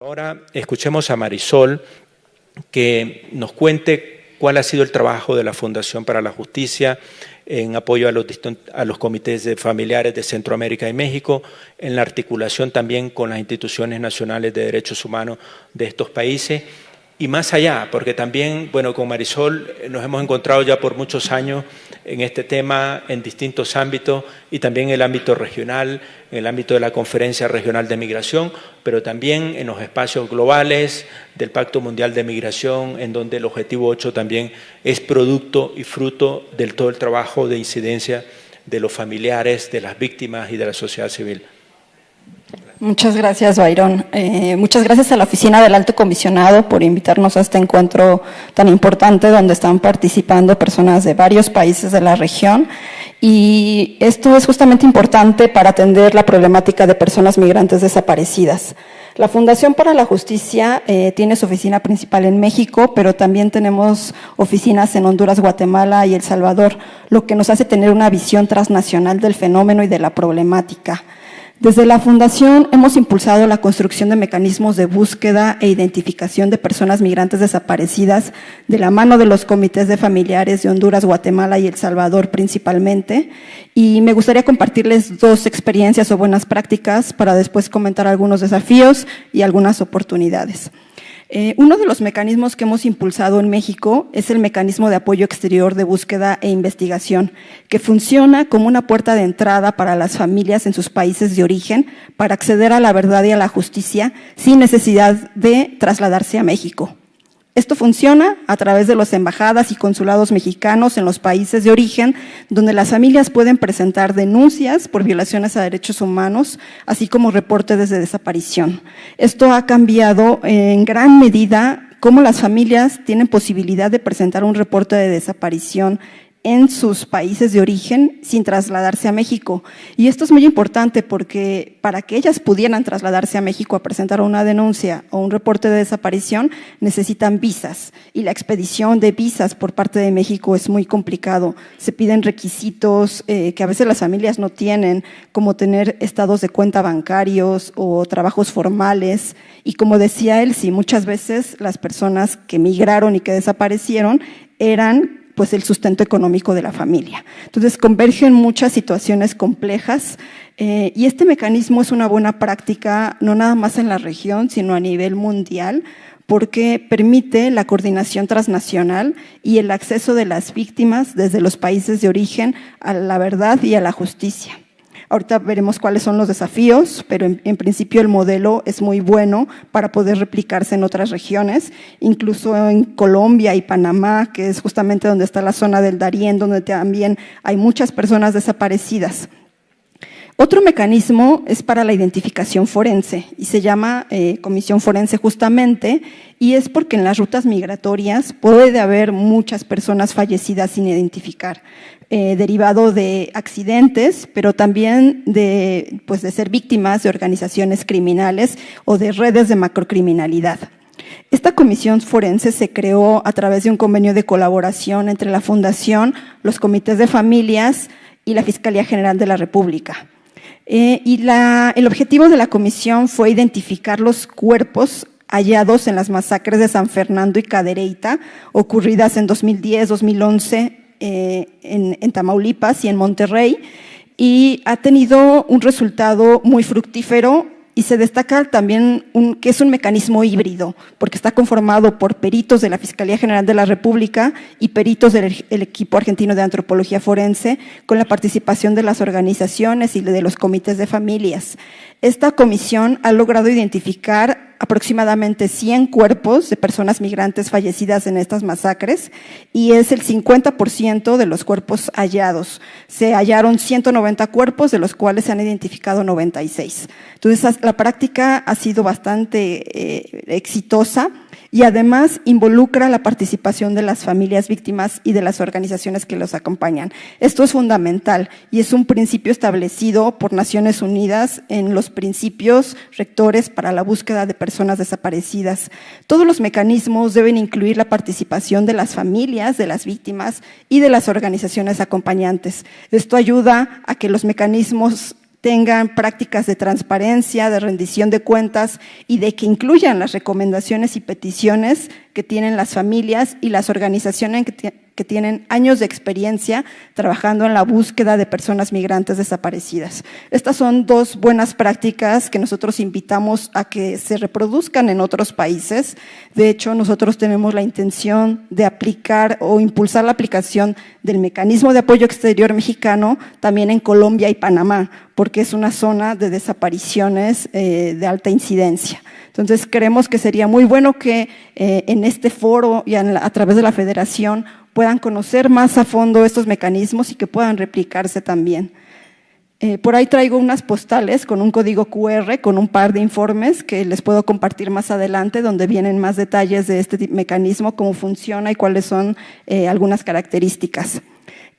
Ahora escuchemos a Marisol que nos cuente cuál ha sido el trabajo de la Fundación para la Justicia en apoyo a los comités de familiares de Centroamérica y México, en la articulación también con las instituciones nacionales de derechos humanos de estos países y más allá, porque también, bueno, con Marisol nos hemos encontrado ya por muchos años en este tema en distintos ámbitos y también en el ámbito regional, en el ámbito de la Conferencia Regional de Migración, pero también en los espacios globales del Pacto Mundial de Migración, en donde el Objetivo 8 también es producto y fruto del todo el trabajo de incidencia de los familiares, de las víctimas y de la sociedad civil. Muchas gracias, Byron. Muchas gracias a la Oficina del Alto Comisionado por invitarnos a este encuentro tan importante donde están participando personas de varios países de la región. Y esto es justamente importante para atender la problemática de personas migrantes desaparecidas. La Fundación para la Justicia tiene su oficina principal en México, pero también tenemos oficinas en Honduras, Guatemala y El Salvador, lo que nos hace tener una visión transnacional del fenómeno y de la problemática. Desde la Fundación hemos impulsado la construcción de mecanismos de búsqueda e identificación de personas migrantes desaparecidas de la mano de los comités de familiares de Honduras, Guatemala y El Salvador principalmente. Y me gustaría compartirles dos experiencias o buenas prácticas para después comentar algunos desafíos y algunas oportunidades. Uno de los mecanismos que hemos impulsado en México es el mecanismo de apoyo exterior de búsqueda e investigación, que funciona como una puerta de entrada para las familias en sus países de origen para acceder a la verdad y a la justicia sin necesidad de trasladarse a México. Esto funciona a través de las embajadas y consulados mexicanos en los países de origen, donde las familias pueden presentar denuncias por violaciones a derechos humanos, así como reportes de desaparición. Esto ha cambiado en gran medida cómo las familias tienen posibilidad de presentar un reporte de desaparición en sus países de origen sin trasladarse a México. Y esto es muy importante porque para que ellas pudieran trasladarse a México a presentar una denuncia o un reporte de desaparición necesitan visas y la expedición de visas por parte de México es muy complicado. Se piden requisitos que a veces las familias no tienen, como tener estados de cuenta bancarios o trabajos formales. Y como decía él, sí, muchas veces las personas que migraron y que desaparecieron eran pues el sustento económico de la familia. Entonces convergen muchas situaciones complejas y este mecanismo es una buena práctica no nada más en la región, sino a nivel mundial, porque permite la coordinación transnacional y el acceso de las víctimas desde los países de origen a la verdad y a la justicia. Ahorita veremos cuáles son los desafíos, pero en principio el modelo es muy bueno para poder replicarse en otras regiones, incluso en Colombia y Panamá, que es justamente donde está la zona del Darién, donde también hay muchas personas desaparecidas. Otro mecanismo es para la identificación forense y se llama Comisión Forense justamente, y es porque en las rutas migratorias puede haber muchas personas fallecidas sin identificar, derivado de accidentes, pero también de ser víctimas de organizaciones criminales o de redes de macrocriminalidad. Esta comisión forense se creó a través de un convenio de colaboración entre la Fundación, los comités de familias y la Fiscalía General de la República. El objetivo de la comisión fue identificar los cuerpos hallados en las masacres de San Fernando y Cadereyta, ocurridas en 2010, 2011 en Tamaulipas y en Monterrey, y ha tenido un resultado muy fructífero. Y se destaca también que es un mecanismo híbrido, porque está conformado por peritos de la Fiscalía General de la República y peritos del equipo argentino de antropología forense, con la participación de las organizaciones y de los comités de familias. Esta comisión ha logrado identificar aproximadamente 100 cuerpos de personas migrantes fallecidas en estas masacres y es el 50% de los cuerpos hallados. Se hallaron 190 cuerpos, de los cuales se han identificado 96. Entonces, la práctica ha sido bastante exitosa y además involucra la participación de las familias víctimas y de las organizaciones que los acompañan. Esto es fundamental y es un principio establecido por Naciones Unidas en los principios rectores para la búsqueda de personas desaparecidas. Todos los mecanismos deben incluir la participación de las familias, de las víctimas y de las organizaciones acompañantes. Esto ayuda a que los mecanismos tengan prácticas de transparencia, de rendición de cuentas y de que incluyan las recomendaciones y peticiones que tienen las familias y las organizaciones que tienen años de experiencia trabajando en la búsqueda de personas migrantes desaparecidas. Estas son dos buenas prácticas que nosotros invitamos a que se reproduzcan en otros países. De hecho, nosotros tenemos la intención de aplicar o impulsar la aplicación del Mecanismo de Apoyo Exterior Mexicano también en Colombia y Panamá, porque es una zona de desapariciones de alta incidencia. Entonces, creemos que sería muy bueno que en este foro y a través de la Federación puedan conocer más a fondo estos mecanismos y que puedan replicarse también. Por ahí traigo unas postales con un código QR, con un par de informes que les puedo compartir más adelante, donde vienen más detalles de este mecanismo, cómo funciona y cuáles son algunas características.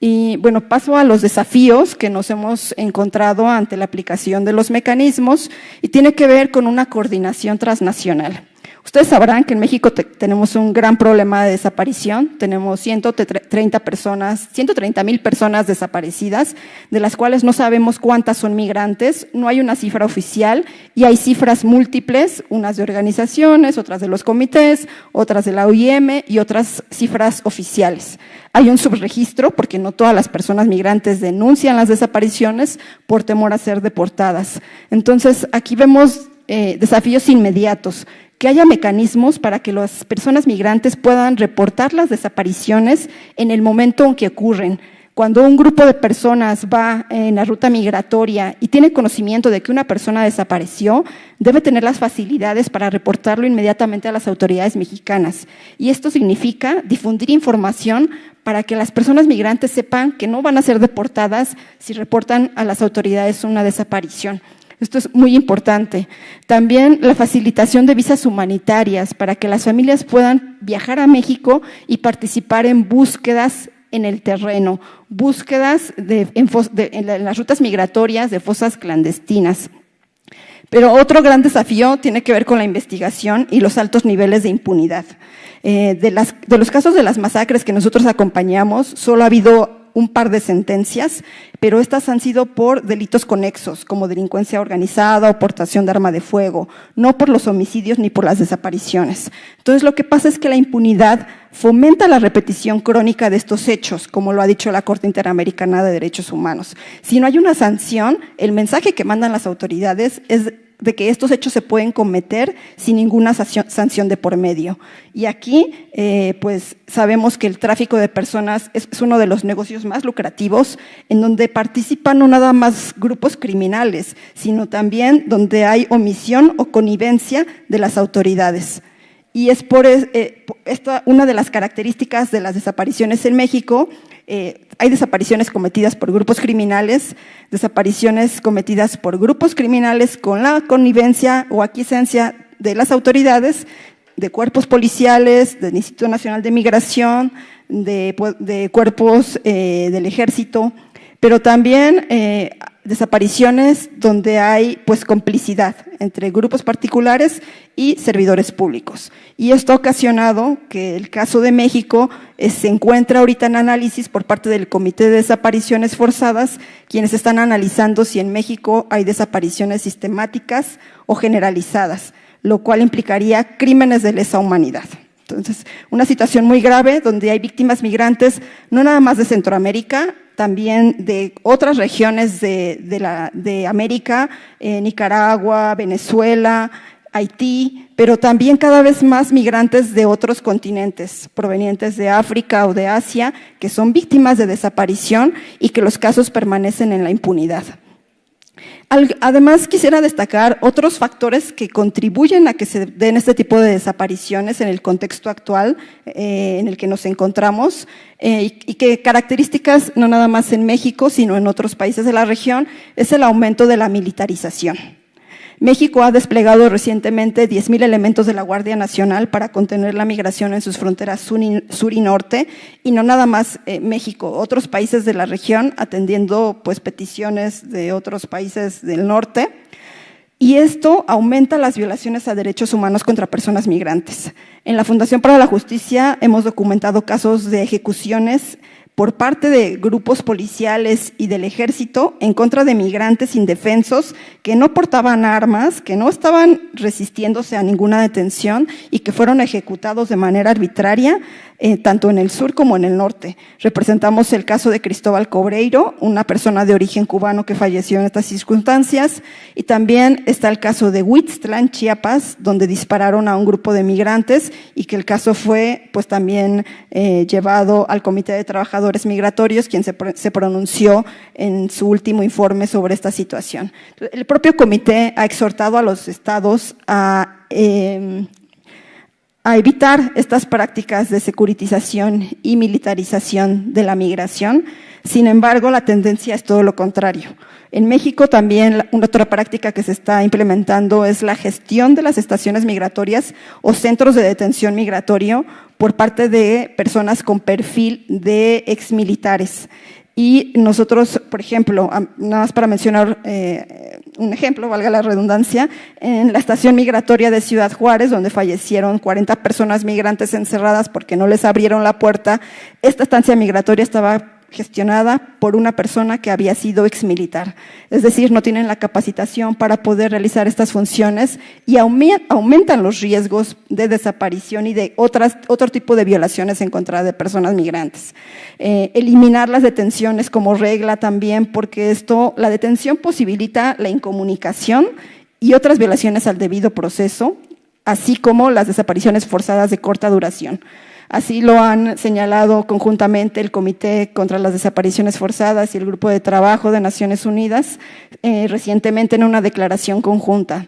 Y bueno, paso a los desafíos que nos hemos encontrado ante la aplicación de los mecanismos y tiene que ver con una coordinación transnacional. Ustedes sabrán que en México tenemos un gran problema de desaparición, tenemos 130,000 personas desaparecidas, de las cuales no sabemos cuántas son migrantes, no hay una cifra oficial y hay cifras múltiples, unas de organizaciones, otras de los comités, otras de la OIM y otras cifras oficiales. Hay un subregistro porque no todas las personas migrantes denuncian las desapariciones por temor a ser deportadas. Entonces, aquí vemos desafíos inmediatos, que haya mecanismos para que las personas migrantes puedan reportar las desapariciones en el momento en que ocurren. Cuando un grupo de personas va en la ruta migratoria y tiene conocimiento de que una persona desapareció, debe tener las facilidades para reportarlo inmediatamente a las autoridades mexicanas. Y esto significa difundir información para que las personas migrantes sepan que no van a ser deportadas si reportan a las autoridades una desaparición. Esto es muy importante. También la facilitación de visas humanitarias para que las familias puedan viajar a México y participar en búsquedas en el terreno, búsquedas en las rutas migratorias de fosas clandestinas. Pero otro gran desafío tiene que ver con la investigación y los altos niveles de impunidad. De los casos de las masacres que nosotros acompañamos, solo ha habido un par de sentencias, pero estas han sido por delitos conexos, como delincuencia organizada o portación de arma de fuego, no por los homicidios ni por las desapariciones. Entonces, lo que pasa es que la impunidad fomenta la repetición crónica de estos hechos, como lo ha dicho la Corte Interamericana de Derechos Humanos. Si no hay una sanción, el mensaje que mandan las autoridades es de que estos hechos se pueden cometer sin ninguna sanción de por medio. Y aquí, pues sabemos que el tráfico de personas es uno de los negocios más lucrativos, en donde participan no nada más grupos criminales, sino también donde hay omisión o connivencia de las autoridades. Y es por esta una de las características de las desapariciones en México. Hay desapariciones cometidas por grupos criminales, desapariciones cometidas por grupos criminales con la connivencia o aquiescencia de las autoridades, de cuerpos policiales, del Instituto Nacional de Migración, de cuerpos del Ejército, pero también desapariciones donde hay pues complicidad entre grupos particulares y servidores públicos. Y esto ha ocasionado que el caso de México se encuentra ahorita en análisis por parte del Comité de Desapariciones Forzadas, quienes están analizando si en México hay desapariciones sistemáticas o generalizadas, lo cual implicaría crímenes de lesa humanidad. Entonces, una situación muy grave donde hay víctimas migrantes, no nada más de Centroamérica, también de otras regiones de América, Nicaragua, Venezuela, Haití, pero también cada vez más migrantes de otros continentes, provenientes de África o de Asia, que son víctimas de desaparición y que los casos permanecen en la impunidad. Además, quisiera destacar otros factores que contribuyen a que se den este tipo de desapariciones en el contexto actual en el que nos encontramos y que características no nada más en México, sino en otros países de la región, es el aumento de la militarización. México ha desplegado recientemente 10,000 elementos de la Guardia Nacional para contener la migración en sus fronteras sur y norte, y no nada más México, otros países de la región atendiendo pues peticiones de otros países del norte, y esto aumenta las violaciones a derechos humanos contra personas migrantes. En la Fundación para la Justicia hemos documentado casos de ejecuciones por parte de grupos policiales y del ejército en contra de migrantes indefensos que no portaban armas, que no estaban resistiéndose a ninguna detención y que fueron ejecutados de manera arbitraria, tanto en el sur como en el norte. Representamos el caso de Cristóbal Cobreiro, una persona de origen cubano que falleció en estas circunstancias, y también está el caso de Huixtla, en Chiapas, donde dispararon a un grupo de migrantes y que el caso fue pues también llevado al Comité de Trabajadores Migratorios, quien se pronunció en su último informe sobre esta situación. El propio comité ha exhortado a los estados a evitar estas prácticas de securitización y militarización de la migración. Sin embargo, la tendencia es todo lo contrario. En México también una otra práctica que se está implementando es la gestión de las estaciones migratorias o centros de detención migratorio por parte de personas con perfil de exmilitares. Y nosotros, por ejemplo, nada más para mencionar un ejemplo, valga la redundancia, en la estación migratoria de Ciudad Juárez, donde fallecieron 40 personas migrantes encerradas porque no les abrieron la puerta, esta estancia migratoria estaba gestionada por una persona que había sido exmilitar. Es decir, no tienen la capacitación para poder realizar estas funciones y aumentan los riesgos de desaparición y de otro tipo de violaciones en contra de personas migrantes. Eliminar las detenciones como regla también, porque la detención posibilita la incomunicación y otras violaciones al debido proceso, así como las desapariciones forzadas de corta duración. Así lo han señalado conjuntamente el Comité contra las Desapariciones Forzadas y el Grupo de Trabajo de Naciones Unidas recientemente en una declaración conjunta.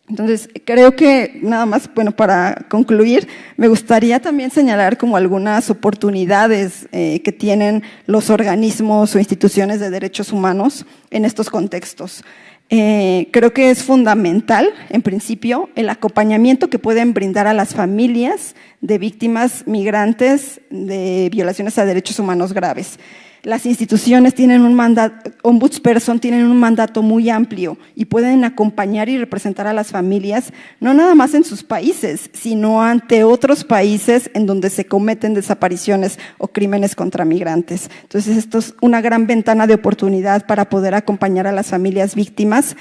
Entonces, creo que nada más, bueno, para concluir, me gustaría también señalar como algunas oportunidades que tienen los organismos o instituciones de derechos humanos en estos contextos. Creo que es fundamental, en principio, el acompañamiento que pueden brindar a las familias de víctimas migrantes de violaciones a derechos humanos graves. Las instituciones tienen un mandato, ombudsperson tienen un mandato muy amplio y pueden acompañar y representar a las familias, no nada más en sus países, sino ante otros países en donde se cometen desapariciones o crímenes contra migrantes. Entonces, esto es una gran ventana de oportunidad para poder acompañar a las familias víctimas.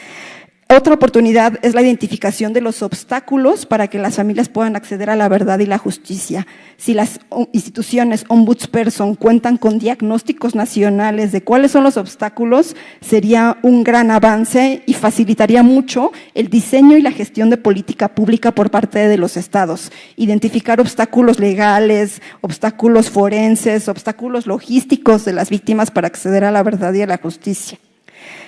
Otra oportunidad es la identificación de los obstáculos para que las familias puedan acceder a la verdad y la justicia. Si las instituciones ombudsperson cuentan con diagnósticos nacionales de cuáles son los obstáculos, sería un gran avance y facilitaría mucho el diseño y la gestión de política pública por parte de los estados. Identificar obstáculos legales, obstáculos forenses, obstáculos logísticos de las víctimas para acceder a la verdad y a la justicia.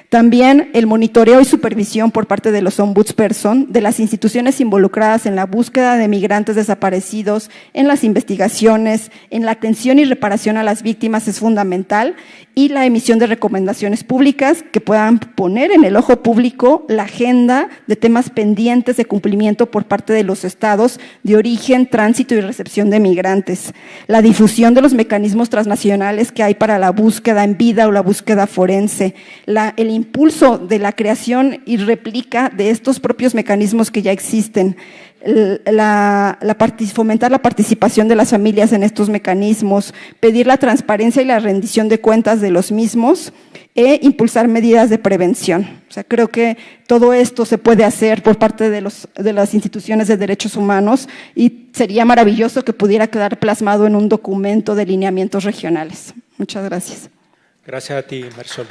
También el monitoreo y supervisión por parte de los ombudsperson de las instituciones involucradas en la búsqueda de migrantes desaparecidos, en las investigaciones, en la atención y reparación a las víctimas es fundamental, y la emisión de recomendaciones públicas que puedan poner en el ojo público la agenda de temas pendientes de cumplimiento por parte de los estados de origen, tránsito y recepción de migrantes. La difusión de los mecanismos transnacionales que hay para la búsqueda en vida o la búsqueda forense, el impulso de la creación y réplica de estos propios mecanismos que ya existen, fomentar la participación de las familias en estos mecanismos, pedir la transparencia y la rendición de cuentas de los mismos e impulsar medidas de prevención. O sea, creo que todo esto se puede hacer por parte de las instituciones de derechos humanos y sería maravilloso que pudiera quedar plasmado en un documento de lineamientos regionales. Muchas gracias. Gracias a ti, Marisol.